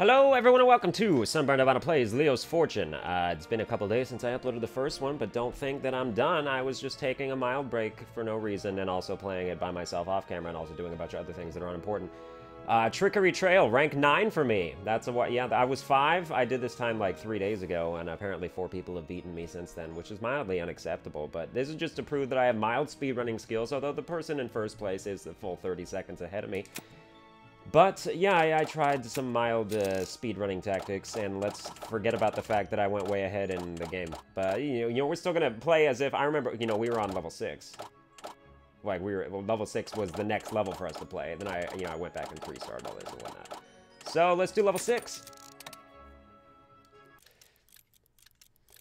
Hello, everyone, and welcome to Sunburned Nirvana Plays Leo's Fortune. It's been a couple days since I uploaded the first one, but don't think that I'm done. I was just taking a mild break for no reason and also playing it by myself off camera and also doing a bunch of other things that are unimportant. Trickery Trail, rank 9 for me. That's a what? Yeah, I was 5. I did this time like 3 days ago, and apparently 4 people have beaten me since then, which is mildly unacceptable. But this is just to prove that I have mild speedrunning skills, although the person in first place is the full 30 seconds ahead of me. But, yeah, I tried some mild speedrunning tactics, and let's forget about the fact that I went way ahead in the game. But, you know, we're still gonna play as if, I remember, you know, we were on level 6. Like, well, level 6 was the next level for us to play. Then I went back and restarted all this and whatnot. So, let's do level 6.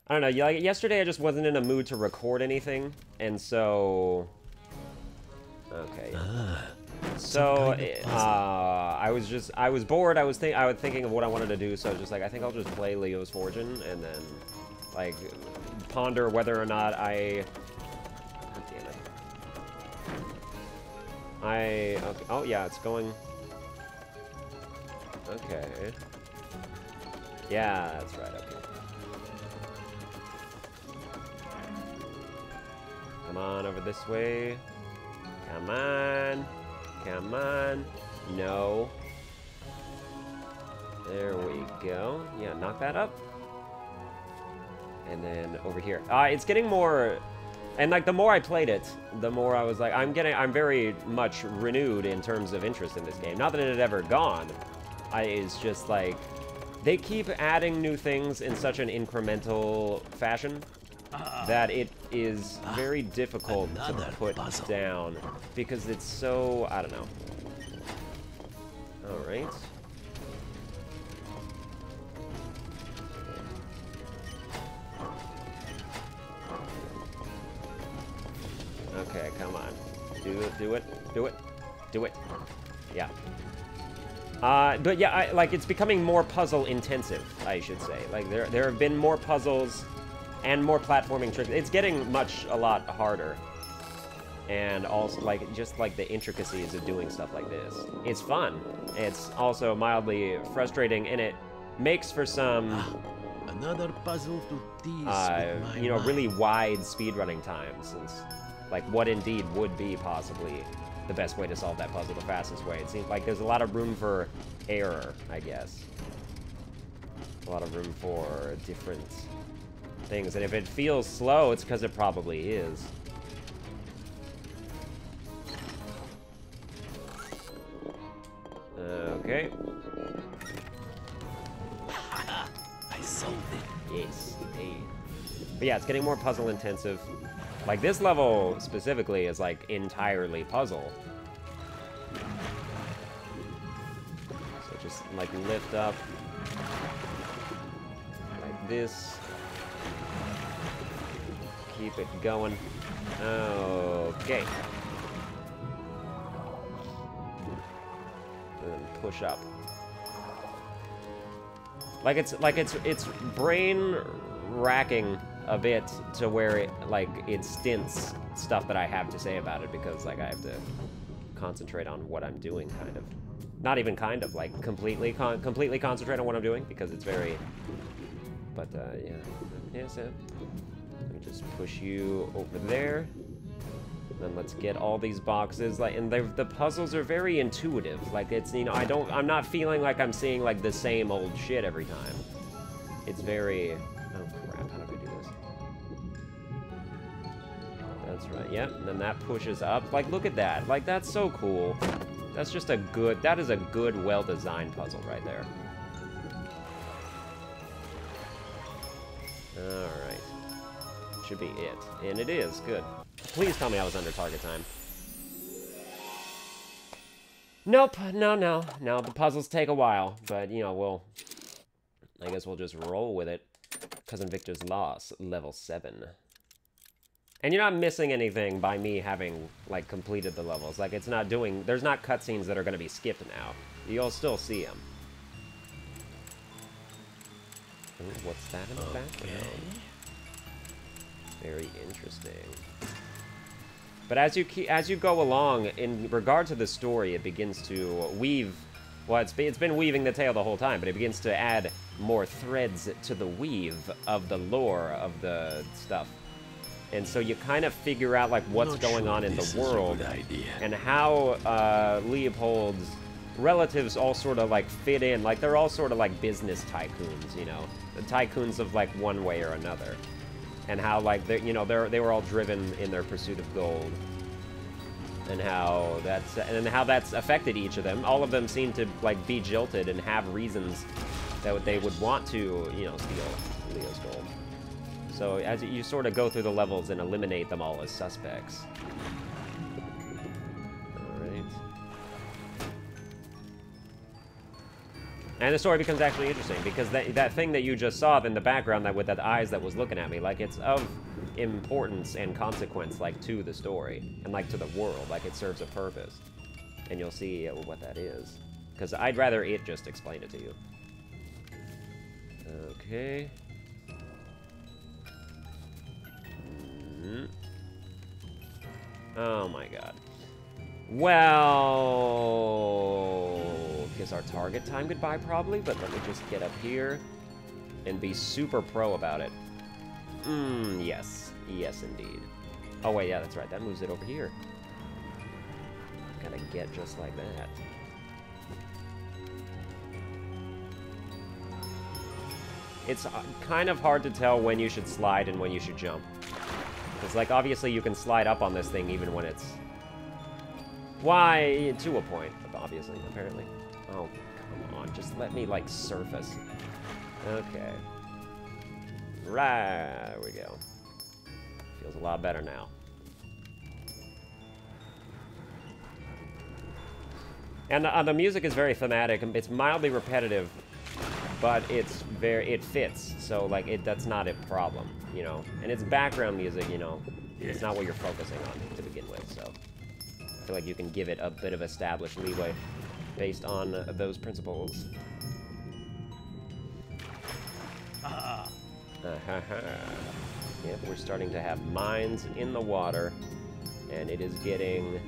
I don't know, like, yesterday I just wasn't in a mood to record anything, and so... Okay. So, I was bored, I was thinking of what I wanted to do, so I was just like, I think I'll just play Leo's Fortune, and then, like, ponder whether or not I... God damn it. Okay, oh yeah, it's going... Okay. Yeah, that's right, okay. Come on, over this way. Come on. Come on. No. There we go. Yeah, knock that up. And then over here. It's getting more... And, like, the more I played it, the more I was like, I'm very much renewed in terms of interest in this game. Not that it had ever gone. It's just, like, they keep adding new things in such an incremental fashion that it is very difficult to put down because it's so, I don't know. All right. Okay, come on. Do it, do it, do it, do it. Yeah. But yeah, like, it's becoming more puzzle intensive, I should say. Like, there have been more puzzles and more platforming tricks. It's getting a lot harder. And also, like, just, like, the intricacies of doing stuff like this. It's fun. It's also mildly frustrating, and it makes for some... Another puzzle to tease with my you know, mind. really wide speedrunning times, since, like, what indeed would be possibly the best way to solve that puzzle, the fastest way. It seems like there's a lot of room for error, I guess. A lot of room for different things, and if it feels slow, it's because it probably is. Okay. I solved it. Yes, indeed. But yeah, it's getting more puzzle intensive. Like, this level specifically is, like, entirely puzzle. So just, like, lift up. Like this. Keep it going. Okay. And then push up. Like, it's brain racking a bit to where it stints stuff that I have to say about it, because, like, I have to concentrate on what I'm doing, kind of. Not even kind of, like, completely concentrate on what I'm doing, because it's very... But, yeah. Yeah, so... Let me just push you over there. Then let's get all these boxes, like, and the puzzles are very intuitive. Like, it's, you know, I'm not feeling like I'm seeing, like, the same old shit every time. It's very... Oh, crap, how do I do this? That's right, yep, and then that pushes up. Like, look at that. Like, that's so cool. That's just that is a good, well-designed puzzle right there. Alright. Should be it. And it is, good. Please tell me I was under target time. Nope, no, the puzzles take a while, but, you know, I guess we'll just roll with it. Cousin Victor's Loss, level 7. And you're not missing anything by me having, like, completed the levels. Like, it's not doing... There's not cutscenes that are going to be skipped now. You'll still see them. Ooh, what's that in the background? Very interesting. But as you go along, in regard to the story, it begins to weave Well, it's been weaving the tale the whole time, but it begins to add more threads to the weave of the lore of the stuff. And so you kind of figure out, like, what's going on in the world, and how Leopold's relatives all sort of, like, fit in. Like, they're all sort of like business tycoons, you know? The tycoons of, like, one way or another. And how, like, you know, they were all driven in their pursuit of gold. And how that's affected each of them. All of them seem to, like, be jilted and have reasons that they would want to, you know, steal Leo's gold. So as you sort of go through the levels and eliminate them all as suspects. Alright. And the story becomes actually interesting, because that thing that you just saw in the background, that with that eyes that was looking at me, like, it's of importance and consequence, like, to the story, and, like, to the world. Like, it serves a purpose. And you'll see what that is. Because I'd rather it just explain it to you. Okay. Oh my god. Well, kiss our target time goodbye probably, but let me just get up here and be super pro about it. Yes. Yes, indeed. Oh wait, yeah, that's right. That moves it over here. Gotta get just like that. It's kind of hard to tell when you should slide and when you should jump. Because, like, obviously you can slide up on this thing even when it's... Why? To a point, obviously, apparently. Oh, come on. Just let me, like, surface. Okay. Right. There we go. Feels a lot better now. And the music is very thematic. It's mildly repetitive, but it fits. So, like, that's not a problem, you know? And it's background music, you know? It's not what you're focusing on to begin with, so... I feel like you can give it a bit of established leeway based on those principles. Yep, we're starting to have mines in the water, and it is getting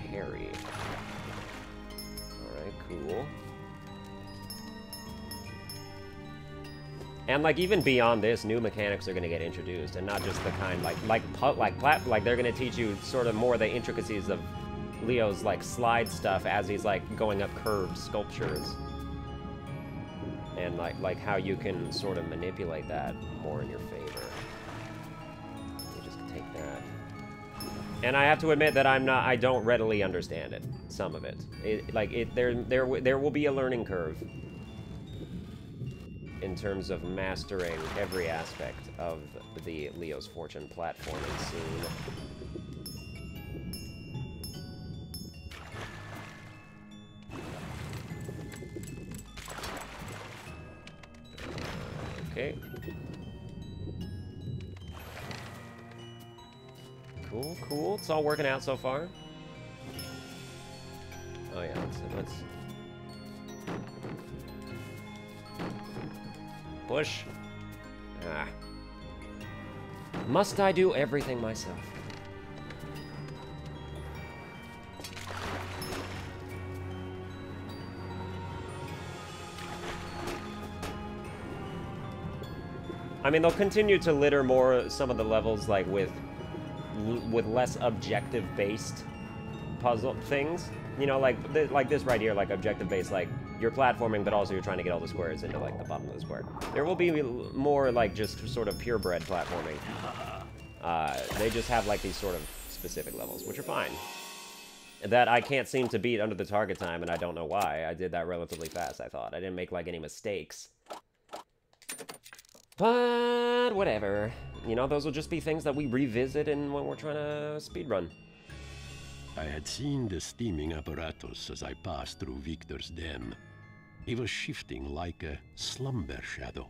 hairy. Alright, cool. And, like, even beyond this, new mechanics are going to get introduced, and not just the kind, like they're going to teach you sort of more the intricacies of Leo's, like, slide stuff as he's, like, going up curved sculptures. And, like how you can sort of manipulate that more in your favor. Let me just take that. And I have to admit that I don't readily understand it, some of it. There will be a learning curve in terms of mastering every aspect of the Leo's Fortune platforming scene. Okay. Cool, cool. It's all working out so far. Oh yeah, let's push. Ah. Must I do everything myself? I mean, they'll continue to litter more some of the levels, like, with less objective-based puzzle things. You know, like this right here, like, objective-based, like, you're platforming, but also you're trying to get all the squares into, like, the bottom of the square. There will be more, like, just sort of purebred platforming. They just have, like, these sort of specific levels, which are fine. That I can't seem to beat under the target time, and I don't know why. I did that relatively fast, I thought. I didn't make, like, any mistakes. But whatever. You know, those will just be things that we revisit when we're trying to speedrun. I had seen the steaming apparatus as I passed through Victor's den. He was shifting like a slumber shadow.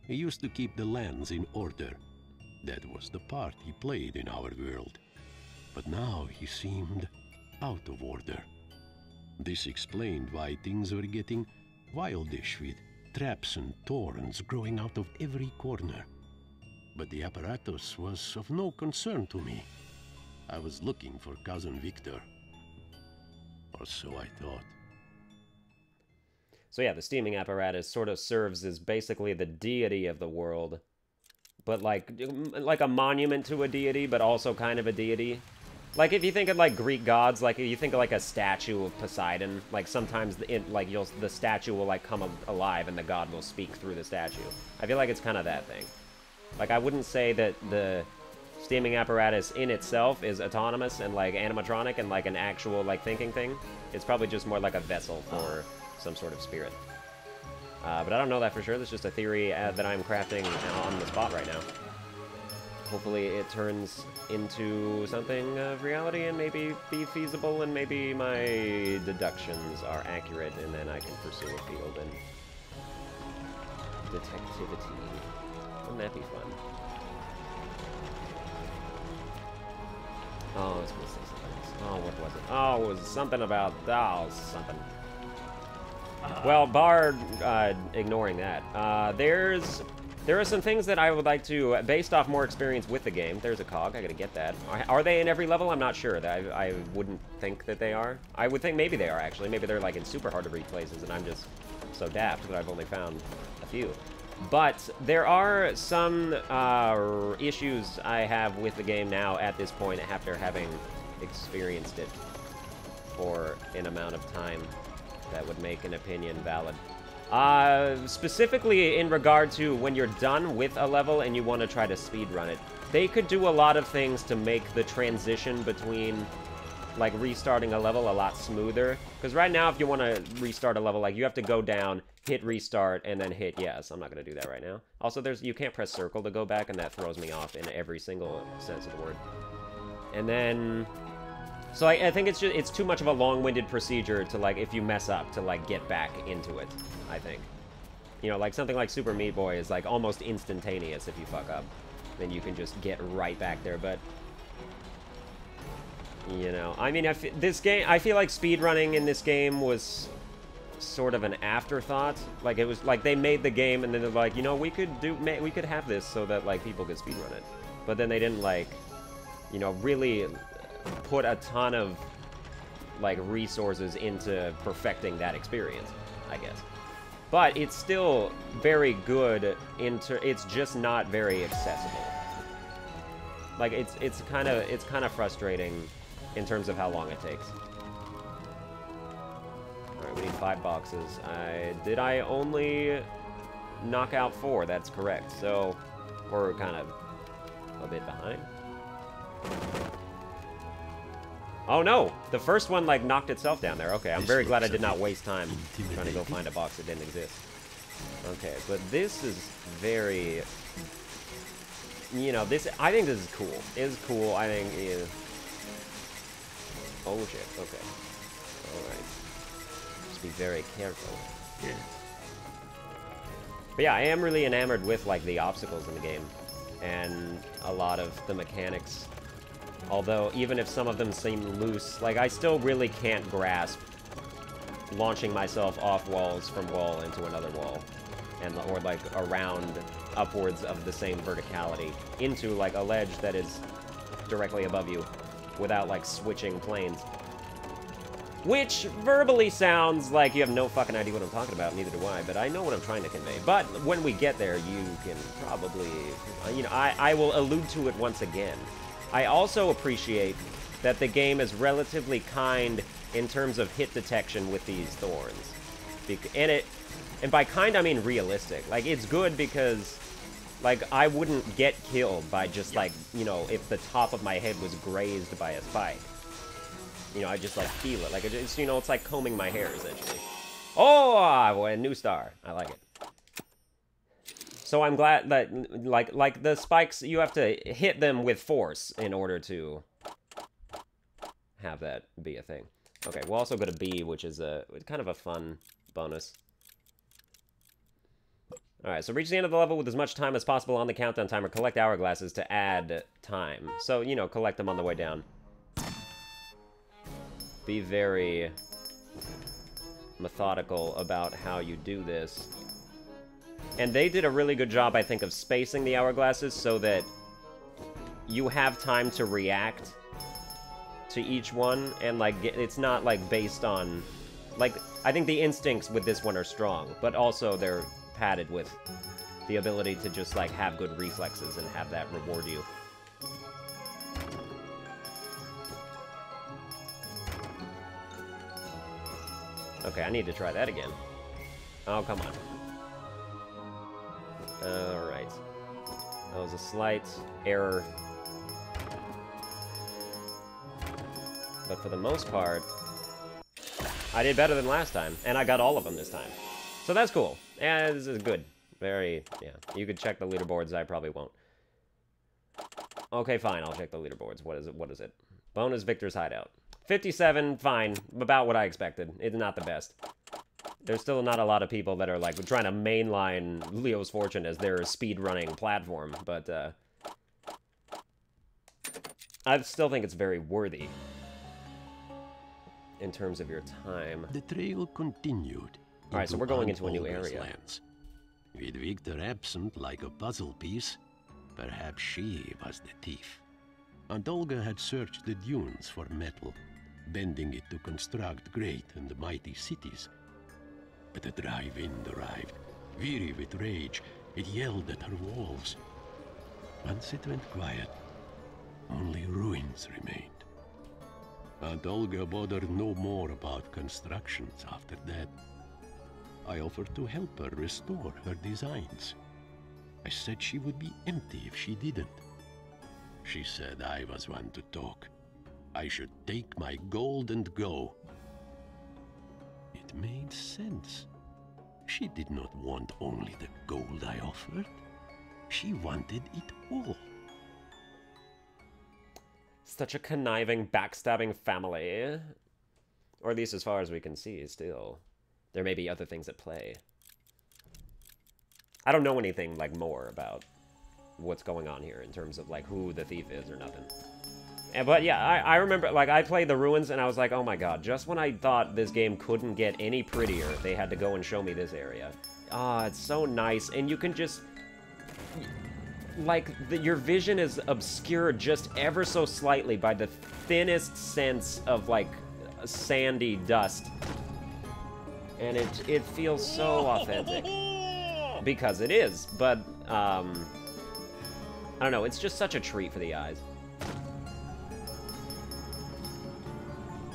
He used to keep the lands in order. That was the part he played in our world. But now he seemed out of order. This explained why things were getting wildish, with traps and thorns growing out of every corner. But the apparatus was of no concern to me. I was looking for Cousin Victor. Or so I thought. So yeah, the steaming apparatus sort of serves as basically the deity of the world, but like a monument to a deity, but also kind of a deity. Like if you think of like Greek gods, like if you think of like a statue of Poseidon, like sometimes the statue will like come alive and the god will speak through the statue. I feel like it's kind of that thing. Like I wouldn't say that the steaming apparatus in itself is autonomous and like animatronic and like an actual like thinking thing. It's probably just more like a vessel for some sort of spirit. But I don't know that for sure. That's just a theory that I'm crafting on the spot right now. Hopefully it turns into something of reality and maybe be feasible and maybe my deductions are accurate and then I can pursue a field and detectivity. Wouldn't that be fun? Oh, I was gonna say something else. Oh, what was it? Oh, it was something about... Oh, something. Well, bar ignoring that. There are some things that I would like to, based off more experience with the game. There's a cog, I gotta get that. Are they in every level? I'm not sure. I wouldn't think that they are. I would think maybe they are, actually. Maybe they're like in super hard to reach places, and I'm just so daft that I've only found a few. But there are some issues I have with the game now at this point after having experienced it for an amount of time that would make an opinion valid. Specifically in regard to when you're done with a level and you want to try to speedrun it. They could do a lot of things to make the transition between, like, restarting a level a lot smoother. Because right now, if you want to restart a level, like, you have to go down, hit restart, and then hit yes. I'm not going to do that right now. Also, you can't press circle to go back, and that throws me off in every single sense of the word. And then... So I think it's too much of a long-winded procedure to, like, if you mess up, to, like, get back into it, I think. You know, like, something like Super Meat Boy is, like, almost instantaneous if you fuck up. Then you can just get right back there, but... You know, I mean, I feel like speedrunning in this game was sort of an afterthought. Like, it was, like, they made the game, and then they're like, you know, we could have this so that, like, people could speedrun it. But then they didn't, like, you know, really... put a ton of, like, resources into perfecting that experience, I guess. But it's still very good, it's just not very accessible. Like, it's kind of frustrating in terms of how long it takes. Alright, we need 5 boxes. Did I only knock out 4? That's correct. So, we're kind of a bit behind. Oh no! The first one, like, knocked itself down there. Okay, I'm very glad I did not waste time trying to go find a box that didn't exist. Okay, but this is very... You know, I think this is cool. It is cool, I think it is... Oh shit, okay. Alright. Just be very careful. Yeah. But yeah, I am really enamored with, like, the obstacles in the game. And a lot of the mechanics. Although, even if some of them seem loose, like, I still really can't grasp launching myself off walls from wall into another wall. Or, like, around upwards of the same verticality into, like, a ledge that is directly above you without, like, switching planes. Which verbally sounds like you have no fucking idea what I'm talking about, neither do I, but I know what I'm trying to convey. But when we get there, you can probably, you know, I will allude to it once again. I also appreciate that the game is relatively kind in terms of hit detection with these thorns. And by kind, I mean realistic. Like, it's good because, like, I wouldn't get killed by just, like, you know, if the top of my head was grazed by a spike. You know, I just, like, feel it. Like, it's, you know, it's like combing my hair, essentially. Oh, boy, a new star. I like it. So I'm glad that, like the spikes, you have to hit them with force in order to have that be a thing. Okay, we'll also go to B, which is kind of a fun bonus. Alright, so reach the end of the level with as much time as possible on the countdown timer. Collect hourglasses to add time. So, you know, collect them on the way down. Be very methodical about how you do this. And they did a really good job, I think, of spacing the hourglasses so that you have time to react to each one, and, like, it's not, like, based on... Like, I think the instincts with this one are strong, but also they're padded with the ability to just, like, have good reflexes and have that reward you. Okay, I need to try that again. Oh, come on. Alright. That was a slight error. But for the most part, I did better than last time, and I got all of them this time. So that's cool. Yeah, this is good. Very, yeah. You could check the leaderboards, I probably won't. Okay, fine, I'll check the leaderboards. What is it? Bonus Victor's Hideout. 57, fine. About what I expected. It's not the best. There's still not a lot of people that are, like, trying to mainline Leo's Fortune as their speedrunning platform, but, I still think it's very worthy in terms of your time. The trail continued. Alright, so we're going into a new area. Lands. With Victor absent like a puzzle piece, perhaps she was the thief. And Olga had searched the dunes for metal, bending it to construct great and mighty cities. But the drive-in arrived. Weary with rage, it yelled at her walls. Once it went quiet, only ruins remained. And Olga bothered no more about constructions after that. I offered to help her restore her designs. I said she would be empty if she didn't. She said I was one to talk. I should take my gold and go. It made sense. She did not want only the gold I offered. She wanted it all. Such a conniving, backstabbing family. Or at least as far as we can see, still. There may be other things at play. I don't know anything, like, more about what's going on here in terms of, like, who the thief is or nothing. But yeah, I remember, like, I played the Ruins and I was like, oh my god, just when I thought this game couldn't get any prettier, they had to go and show me this area. Ah, it's so nice, and you can just... Like, your vision is obscured just ever so slightly by the thinnest sense of, like, sandy dust. And it feels so authentic. Because it is, but, I don't know, it's just such a treat for the eyes.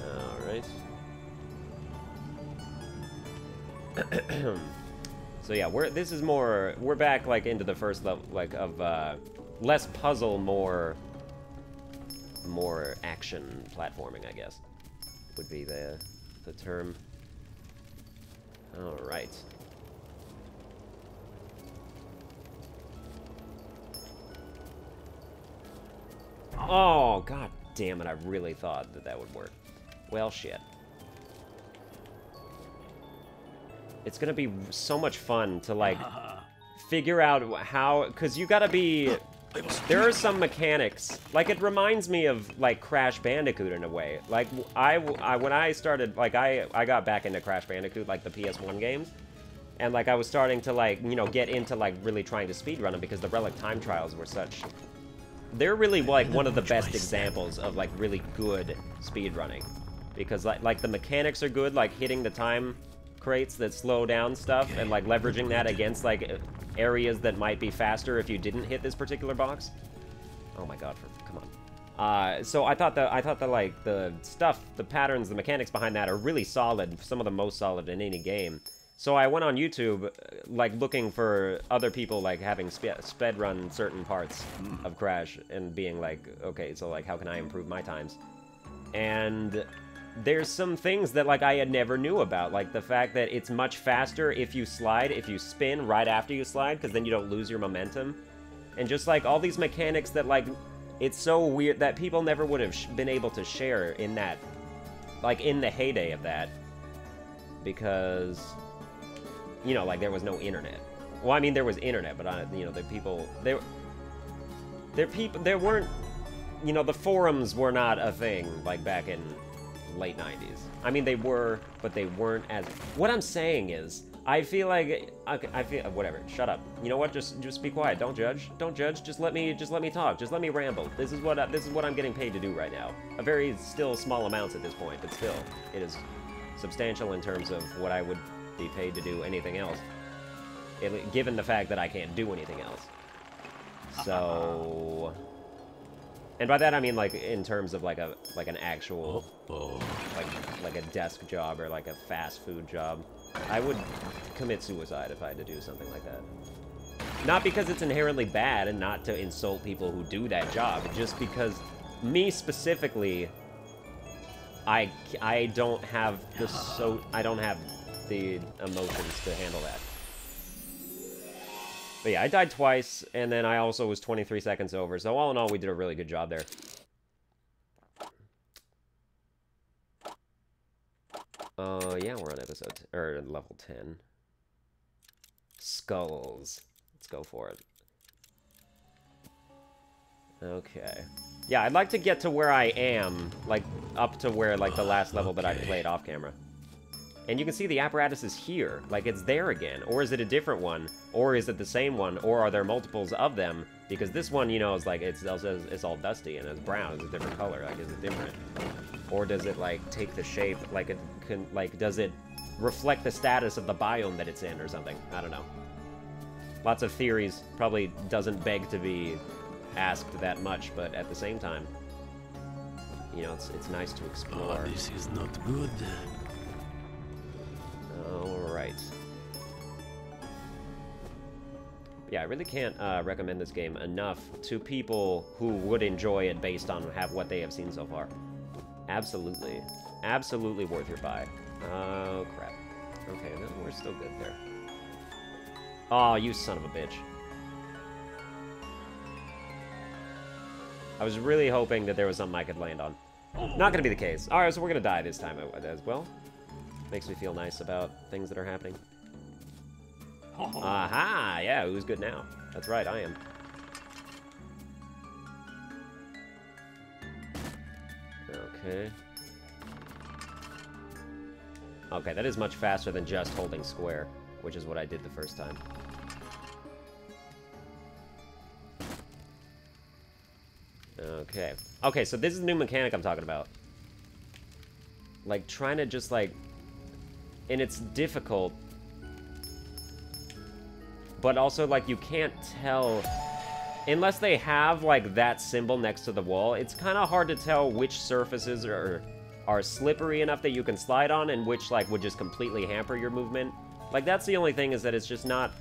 Alright. So yeah, we're back, like, into the first level, like, of, less puzzle, more action platforming, I guess, would be the term. Alright. Oh, god damn it, I really thought that would work. Well, shit. It's gonna be so much fun to, like, figure out how... Because you gotta be... There are some mechanics... Like, it reminds me of, like, Crash Bandicoot in a way. Like, when I started... Like, I got back into Crash Bandicoot, like, the PS1 games. And, like, I was starting to, like, you know, get into, like, really trying to speedrun them because the Relic Time Trials were such... They're really, like, one of the best examples of, like, really good speedrunning. Because, like, the mechanics are good, like, hitting the time crates that slow down stuff, and, like, leveraging that against, like, areas that might be faster if you didn't hit this particular box. Oh my god, come on. So I thought the, like, the stuff, the patterns, the mechanics behind that are really solid, some of the most solid in any game. So I went on YouTube, like, looking for other people, like, having sped run certain parts of Crash, and being like, okay, so, like, how can I improve my times? And there's some things that, like, I had never knew about, like the fact that it's much faster if you spin right after you slide, because then you don't lose your momentum. And just, like, all these mechanics that, like, it's so weird that people never would have been able to share in that, like, in the heyday of that. Because... You know, like, there was no internet. Well, I mean, there was internet, but, you know, the people... There weren't... You know, the forums were not a thing, like, back in late 90s. I mean, they were, but they weren't as... What I'm saying is, I feel like... I feel... Whatever, shut up. You know what? Just be quiet. Don't judge. Don't judge. Just let me talk. Just let me ramble. This is what I'm getting paid to do right now. A very still small amounts at this point, but still, it is substantial in terms of what I would be paid to do anything else. Given the fact that I can't do anything else. So... And by that I mean, like, in terms of, like, an actual, like a desk job or, like, a fast food job. I would commit suicide if I had to do something like that. Not because it's inherently bad and not to insult people who do that job, just because me specifically, I don't have the emotions to handle that. But yeah, I died twice, and then I also was 23 seconds over, so all in all, we did a really good job there. Yeah, we're on level 10. Skulls. Let's go for it. Okay. Yeah, I'd like to get to where I am, like, up to where, like, the last level that I played off camera. And you can see the apparatus is here. Like, it's there again. Or is it a different one? Or is it the same one? Or are there multiples of them? Because this one, you know, is like, it's all dusty and it's brown. It's a different color. Like, is it different? Or does it, like, take the shape? Like, it can, like, does it reflect the status of the biome that it's in or something? I don't know. Lots of theories. Probably doesn't beg to be asked that much, but at the same time, you know, it's nice to explore. Oh, this is not good. Alright. Yeah, I really can't recommend this game enough to people who would enjoy it based on what they have seen so far. Absolutely. Absolutely worth your buy. Oh, crap. Okay, then we're still good there. Oh, you son of a bitch. I was really hoping that there was something I could land on. Not gonna be the case. Alright, so we're gonna die this time as well. Makes me feel nice about things that are happening. Aha! Yeah, who's good now? That's right, I am. Okay. Okay, that is much faster than just holding square, which is what I did the first time. Okay. Okay, so this is the new mechanic I'm talking about. Like, trying to just, like... And it's difficult. But also, like, you can't tell... Unless they have, like, that symbol next to the wall, it's kind of hard to tell which surfaces are slippery enough that you can slide on and which, like, would just completely hamper your movement. Like, that's the only thing, is that it's just not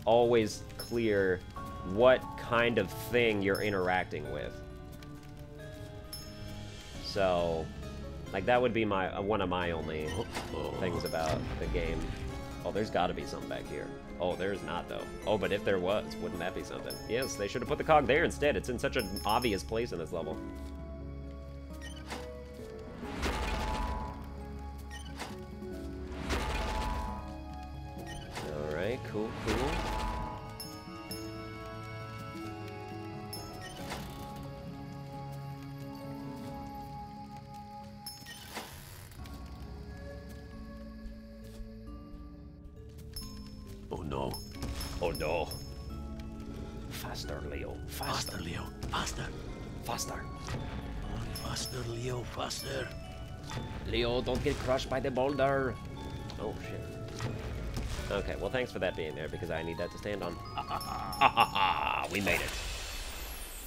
always clear what kind of thing you're interacting with. So, like, that would be one of my only things about the game. Oh, there's got to be something back here. Oh, there's not, though. Oh, but if there was, wouldn't that be something? Yes, they should have put the cog there instead. It's in such an obvious place in this level. Alright, cool, cool. Oh no. Oh no. Faster, Leo. Faster. Faster, Leo. Faster. Faster. Faster, Leo. Faster. Leo, don't get crushed by the boulder. Oh, shit. Okay, well, thanks for that being there, because I need that to stand on. We made it.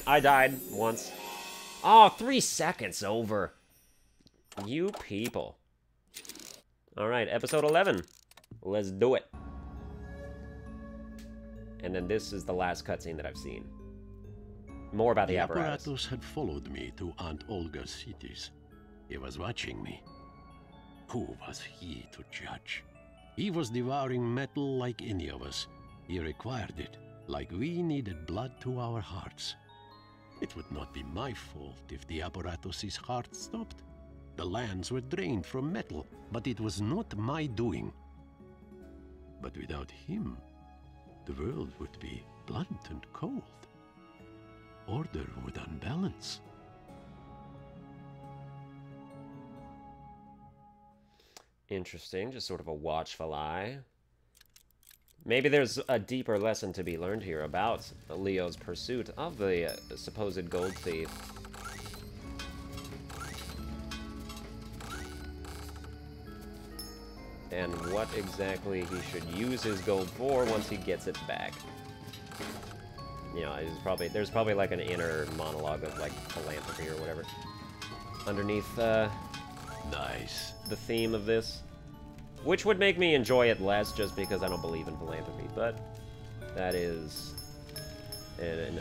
I died once. Oh, 3 seconds over. You people. Alright, episode 11. Let's do it. And then this is the last cutscene that I've seen. More about the apparatus. The apparatus had followed me to Aunt Olga's cities. He was watching me. Who was he to judge? He was devouring metal like any of us. He required it, like we needed blood to our hearts. It would not be my fault if the apparatus's heart stopped. The lands were drained from metal, but it was not my doing. But without him, the world would be blunt and cold. Order would unbalance. Interesting, just sort of a watchful eye. Maybe there's a deeper lesson to be learned here about Leo's pursuit of the supposed gold thief. and what exactly he should use his gold for once he gets it back. You know, there's probably like an inner monologue of like philanthropy or whatever underneath Nice. the theme of this, which would make me enjoy it less just because I don't believe in philanthropy, but that is an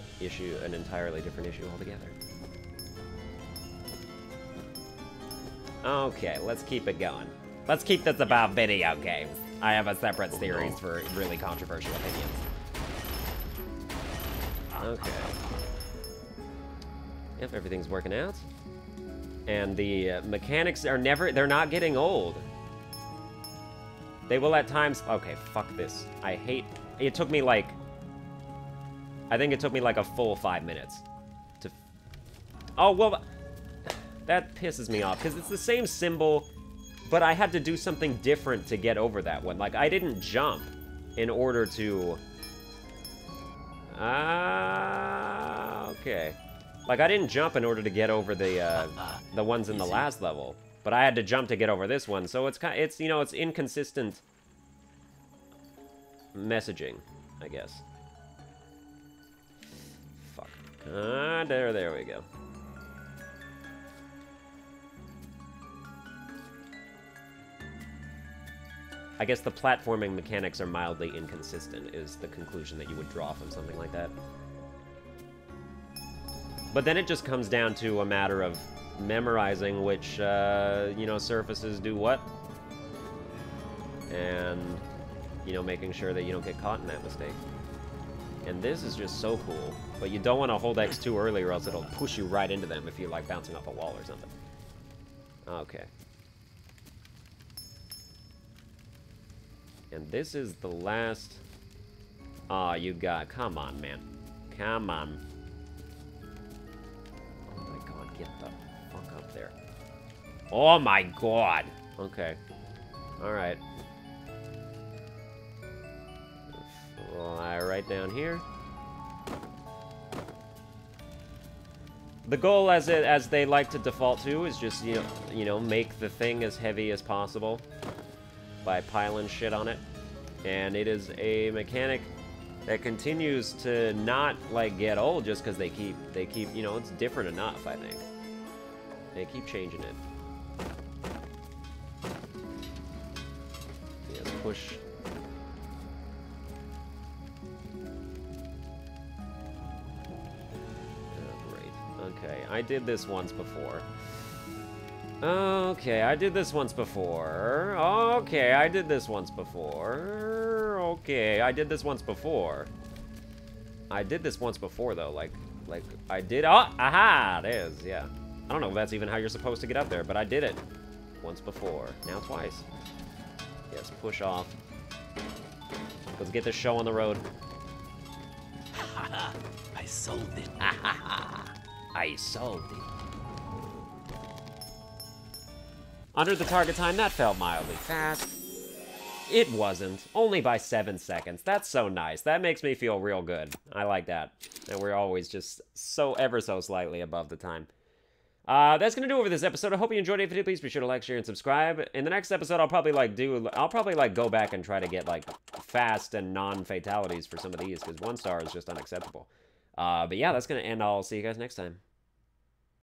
entirely different issue altogether. Okay, let's keep it going. Let's keep this about video games. I have a separate series for really controversial opinions. Okay. Yep, everything's working out. And the mechanics are they're not getting old. They will at times, okay, fuck this. It took me like, I think it took me like a full 5 minutes to, oh, well, that pisses me off, because it's the same symbol, but I had to do something different to get over that one. Like, I didn't jump in order to, okay. Like, I didn't jump in order to get over the ones in the last level, but I had to jump to get over this one, so it's you know, it's inconsistent messaging, I guess. Fuck. There we go. I guess the platforming mechanics are mildly inconsistent, is the conclusion that you would draw from something like that. But then it just comes down to a matter of memorizing which, you know, surfaces do what. And, you know, making sure that you don't get caught in that mistake. And this is just so cool. But you don't want to hold X too early or else it'll push you right into them if you're, like, bouncing off a wall or something. Okay. And this is the last... Aw, you got... Come on, man. Come on. Oh my god, get the fuck up there. Oh my god! Okay. Alright. Fly right down here. The goal, as they like to default to, is just, you know, make the thing as heavy as possible by piling shit on it. And it is a mechanic that continues to not, like, get old just because they keep, you know, it's different enough, I think. They keep changing it. Yes, push. Oh, great. Okay, I did this once before. Okay, I did this once before. Okay, I did this once before. Okay, I did this once before. I did this once before, though. Like I did. Oh, aha! It is, yeah. I don't know if that's even how you're supposed to get up there, but I did it once before. Now twice. Yes, push off. Let's get this show on the road. I sold it. I sold it. Under the target time, that felt mildly fast. It wasn't. Only by 7 seconds. That's so nice. That makes me feel real good. I like that. And we're always just so ever so slightly above the time. That's gonna do it for this episode. I hope you enjoyed it. If you did, please be sure to like, share, and subscribe. In the next episode, I'll probably go back and try to get like fast and non-fatalities for some of these, because 1 star is just unacceptable. But yeah, that's gonna end. I'll see you guys next time.